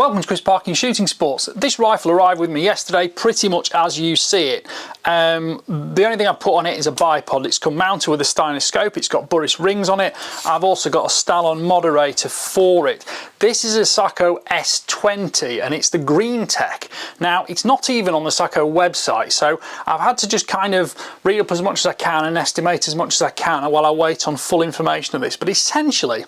Welcome to Chris Parking Shooting Sports. This rifle arrived with me yesterday pretty much as you see it. The only thing I've put on it is a bipod. It's come mounted with a Steiner scope, it's got Burris rings on it. I've also got a Stallon moderator for it. This is a Sako S20 and it's the Greeen tech. Now it's not even on the Sako website, so I've had to just kind of read up as much as I can and estimate as much as I can while I wait on full information of this. But essentially,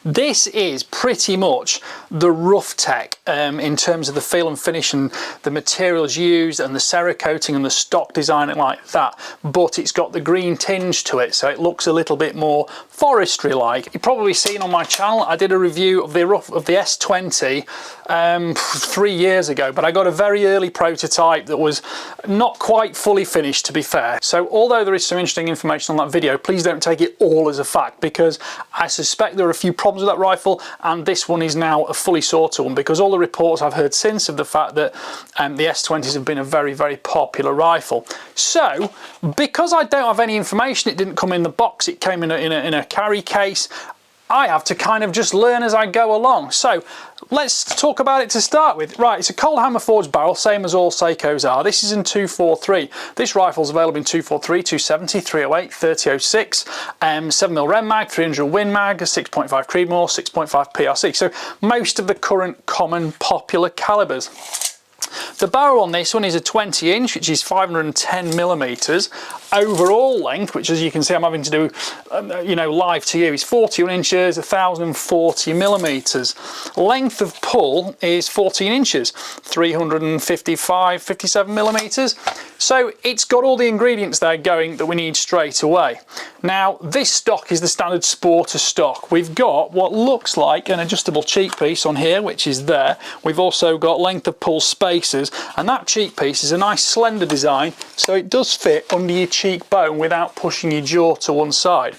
this is pretty much the rough tech in terms of the feel and finish and the materials used and the Cerakoting and the stock design and like that, but it's got the green tinge to it, so it looks a little bit more forestry like. You've probably seen on my channel I did a review of the S20 3 years ago, but I got a very early prototype that was not quite fully finished, to be fair. So although there is some interesting information on that video, please don't take it all as a fact, because I suspect there are a few problems with that rifle, and this one is now a fully sorted one, because all the reports I've heard since of the fact that the S20s have been a very, very popular rifle. So because I don't have any information, it didn't come in the box, it came in a carry case, I have to kind of just learn as I go along. So let's talk about it to start with. Right, it's a cold hammer forged barrel, same as all Sakos are. This is in 243. This rifle's available in 243, 270, 308, 3006, 7mm Rem mag, 300 Win mag, 6.5 Creedmoor, 6.5 PRC. So most of the current common popular calibers. The barrel on this one is a 20 inch, which is 510mm. Overall length, which as you can see I'm having to do, live to you, is 41 inches, 1040mm. Length of pull is 14 inches, 355, 57mm. So it's got all the ingredients there going that we need straight away. Now this stock is the standard Sporter stock. We've got what looks like an adjustable cheek piece on here, which is there. We've also got length of pull spacers, and that cheek piece is a nice slender design, so it does fit under your cheekbone without pushing your jaw to one side.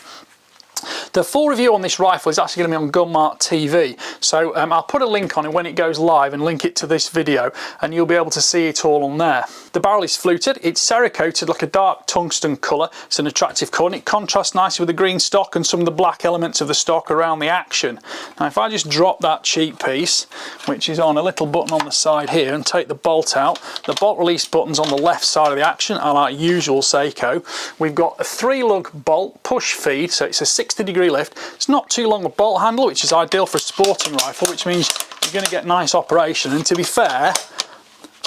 The full review on this rifle is actually going to be on Gunmark TV, so I'll put a link on it when it goes live and link it to this video, and you'll be able to see it all on there. The barrel is fluted, it's Cerakoted like a dark tungsten colour. It's an attractive colour and it contrasts nicely with the green stock and some of the black elements of the stock around the action. Now if I just drop that cheek piece, which is on a little button on the side here, and take the bolt out, the bolt release button's on the left side of the action, a la usual Sako. We've got a 3-lug bolt push feed, so it's a 60-degree lift. It's not too long a bolt handle, which is ideal for a sporting rifle, which means you're going to get nice operation. And to be fair,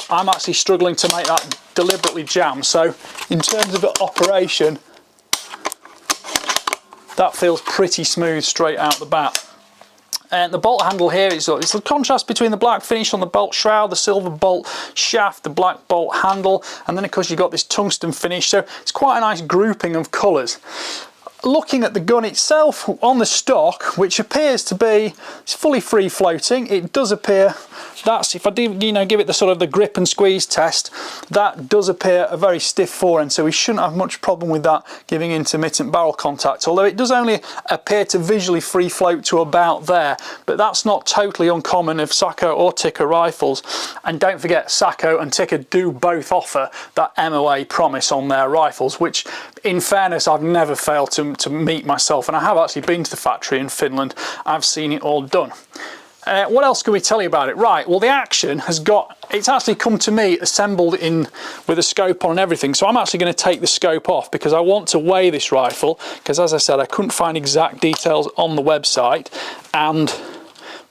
I'm actually struggling to make that deliberately jam, so in terms of operation, that feels pretty smooth straight out the bat. And the bolt handle here is the contrast between the black finish on the bolt shroud, the silver bolt shaft, the black bolt handle, and then of course you've got this tungsten finish, so it's quite a nice grouping of colours. Looking at the gun itself on the stock, which appears to be fully free floating, it does appear that's, if I do give it the sort of the grip and squeeze test, that does appear a very stiff forend, so we shouldn't have much problem with that giving intermittent barrel contact, although it does only appear to visually free float to about there, but that's not totally uncommon of Sako or Tikka rifles. And don't forget, Sako and Tikka do both offer that MOA promise on their rifles, which in fairness I've never failed to meet myself, and I have actually been to the factory in Finland. I've seen it all done. What else can we tell you about it? Right, well the action it's actually come to me assembled in with a scope on and everything, so I'm actually going to take the scope off because I want to weigh this rifle, because as I said I couldn't find exact details on the website, and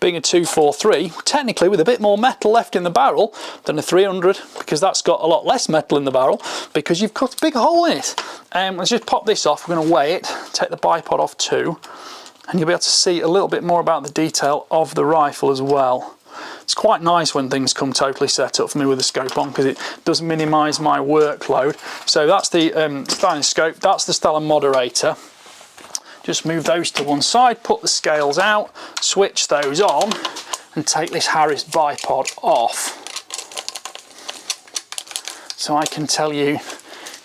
being a 243, technically with a bit more metal left in the barrel than a 300, because that's got a lot less metal in the barrel because you've cut a big hole in it. Let's just pop this off, we're going to weigh it, take the bipod off too, and you'll be able to see a little bit more about the detail of the rifle as well. It's quite nice when things come totally set up for me with the scope on, because it does minimise my workload. So that's the Steiner scope, that's the Stallon moderator. Just move those to one side, put the scales out, switch those on, and take this Harris bipod off, so I can tell you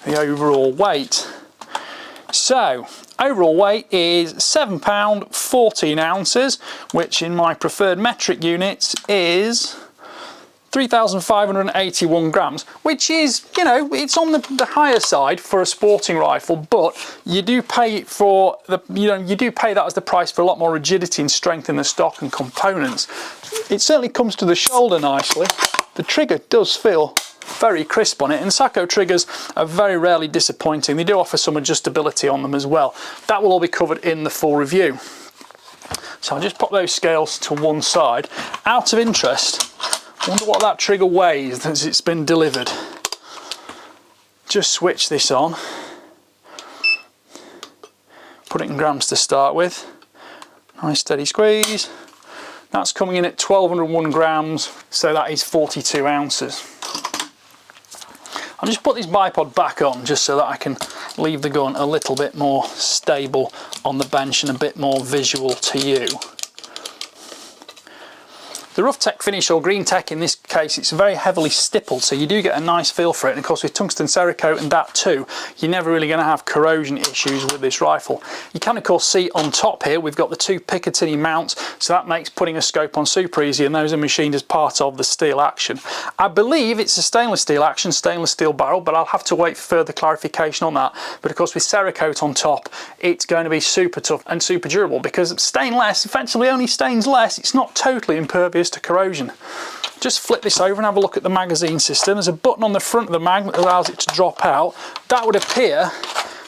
the overall weight. So overall weight is £7, 14 ounces, which in my preferred metric units is 3,581 grams, which is, you know, it's on the higher side for a sporting rifle, but you do pay for the, you do pay that as the price for a lot more rigidity and strength in the stock and components. It certainly comes to the shoulder nicely. The trigger does feel very crisp on it, and Sako triggers are very rarely disappointing. They do offer some adjustability on them as well. That will all be covered in the full review. So I'll just pop those scales to one side. Out of interest, I wonder what that trigger weighs as it's been delivered. Just switch this on. Put it in grams to start with. Nice steady squeeze. That's coming in at 1,201 grams, so that is 42 ounces. I'll just put this bipod back on just so that I can leave the gun a little bit more stable on the bench and a bit more visual to you. The rough tech finish, or green tech in this case, it's very heavily stippled, so you do get a nice feel for it. And of course with tungsten Cerakote and that too, you're never really going to have corrosion issues with this rifle. You can of course see on top here we've got the two Picatinny mounts, so that makes putting a scope on super easy, and those are machined as part of the steel action. I believe it's a stainless steel action, stainless steel barrel, but I'll have to wait for further clarification on that. But of course with Cerakote on top, it's going to be super tough and super durable, because stainless effectively only stains less. It's not totally impervious to corrosion. Just flip this over and have a look at the magazine system. There's a button on the front of the mag that allows it to drop out. That would appear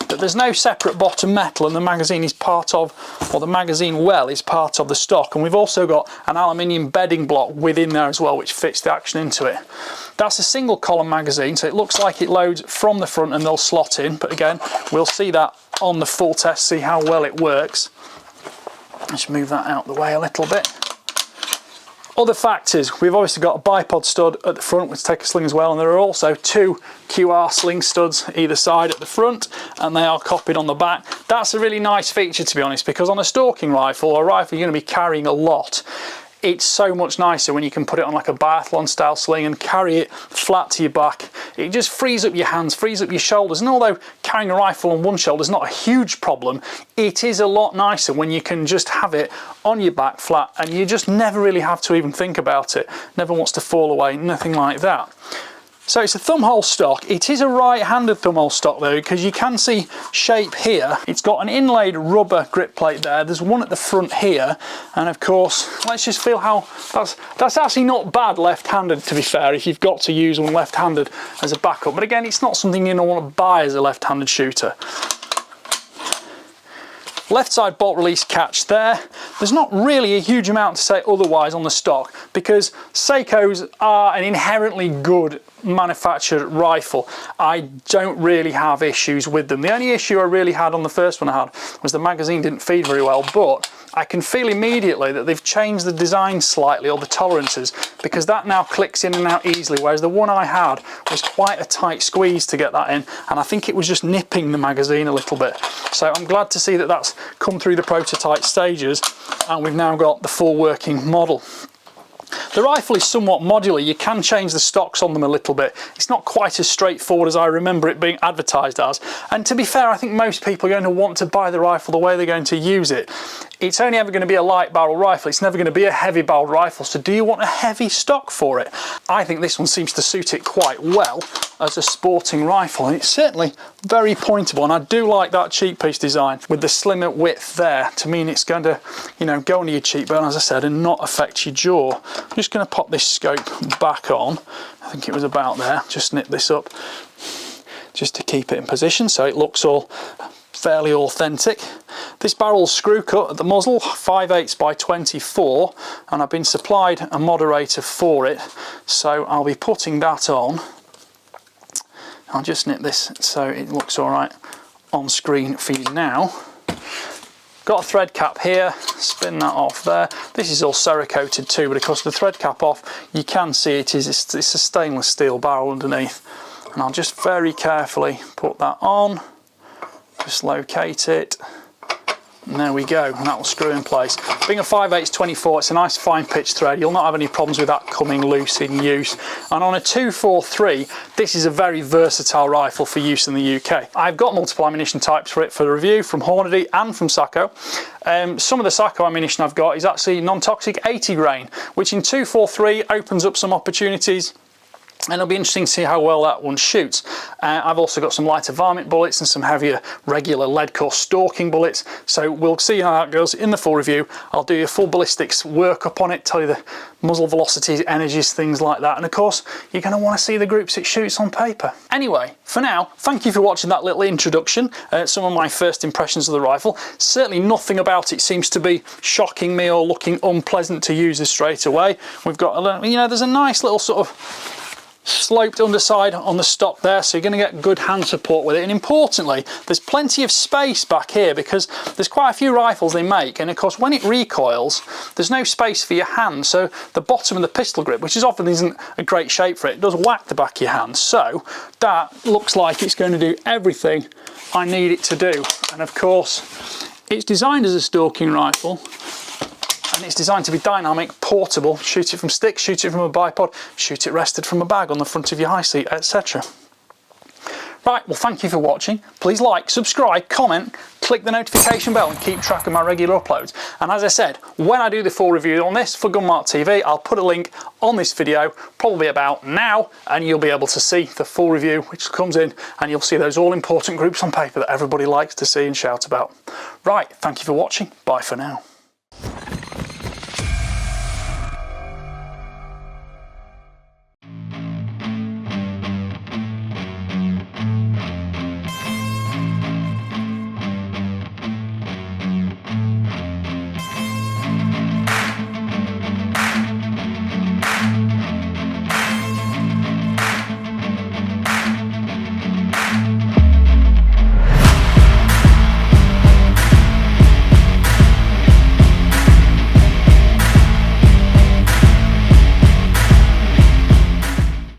that there's no separate bottom metal, and the magazine is part of, or the magazine well is part of the stock. And we've also got an aluminium bedding block within there as well, which fits the action into it. That's a single column magazine, so it looks like it loads from the front and they'll slot in, but again we'll see that on the full test, see how well it works. Let's move that out the way a little bit. Other factors, we've obviously got a bipod stud at the front which take a sling as well, and there are also two QR sling studs either side at the front, and they are copied on the back. That's a really nice feature, to be honest, because on a stalking rifle, or a rifle you're going to be carrying a lot, it's so much nicer when you can put it on like a biathlon style sling and carry it flat to your back. It just frees up your hands, frees up your shoulders, and although carrying a rifle on one shoulder is not a huge problem, it is a lot nicer when you can just have it on your back flat and you just never really have to even think about it. Never wants to fall away, nothing like that. So it's a thumbhole stock. It is a right-handed thumbhole stock though, because you can see shape here. It's got an inlaid rubber grip plate there. There's one at the front here, and of course, let's just feel how that's actually not bad left-handed, to be fair, if you've got to use one left-handed as a backup. But again, it's not something you're going to want to buy as a left-handed shooter. Left side bolt release catch there. There's not really a huge amount to say otherwise on the stock, because Sakos are an inherently good manufactured rifle. I don't really have issues with them. The only issue I really had on the first one I had was the magazine didn't feed very well, but I can feel immediately that they've changed the design slightly, or the tolerances, because that now clicks in and out easily, whereas the one I had was quite a tight squeeze to get that in, and I think it was just nipping the magazine a little bit. So I'm glad to see that that's come through the prototype stages and we've now got the full working model. The rifle is somewhat modular. You can change the stocks on them a little bit. It's not quite as straightforward as I remember it being advertised as. And to be fair, I think most people are going to want to buy the rifle the way they're going to use it. It's only ever going to be a light barrel rifle. It's never going to be a heavy barrel rifle. So do you want a heavy stock for it? I think this one seems to suit it quite well as a sporting rifle. And it's certainly very pointable. And I do like that cheek piece design with the slimmer width there to mean it's going to, you know, go under your cheekbone, as I said, and not affect your jaw. I'm just going to pop this scope back on. I think it was about there. Just snip this up just to keep it in position so it looks all fairly authentic. This barrel's screw cut at the muzzle, 5/8 by 24, and I've been supplied a moderator for it, so I'll be putting that on. I'll just snip this so it looks all right on screen for you now. Got a thread cap here, spin that off there. This is all Cerakoted too, but of course the thread cap off, you can see it's a stainless steel barrel underneath. And I'll just very carefully put that on, just locate it, And there we go, and that will screw in place. Being a 5/8/24, it's a nice fine pitch thread. You'll not have any problems with that coming loose in use. And on a 243, this is a very versatile rifle for use in the UK. I've got multiple ammunition types for it for the review from Hornady and from Sako. Some of the Sako ammunition I've got is actually non-toxic 80 grain, which in 243 opens up some opportunities. And it'll be interesting to see how well that one shoots. I've also got some lighter varmint bullets and some heavier regular lead core stalking bullets. So we'll see how that goes in the full review. I'll do a full ballistics workup on it, tell you the muzzle velocities, energies, things like that. And of course, you're going to want to see the groups it shoots on paper. Anyway, for now, thank you for watching that little introduction. Some of my first impressions of the rifle. Certainly nothing about it seems to be shocking me or looking unpleasant to use straight away. We've got, you know, there's a nice little sort of sloped underside on the stock there, so you're going to get good hand support with it. And importantly, there's plenty of space back here because there's quite a few rifles they make, and of course when it recoils there's no space for your hand, so the bottom of the pistol grip, which is often isn't a great shape for it, does whack the back of your hand. So that looks like it's going to do everything I need it to do. And of course it's designed as a stalking rifle, and it's designed to be dynamic, portable, shoot it from stick, shoot it from a bipod, shoot it rested from a bag on the front of your high seat, etc. Right, well thank you for watching. Please like, subscribe, comment, click the notification bell and keep track of my regular uploads. And as I said, when I do the full review on this for Gunmark TV, I'll put a link on this video, probably about now, and you'll be able to see the full review which comes in, and you'll see those all important groups on paper that everybody likes to see and shout about. Right, thank you for watching, bye for now.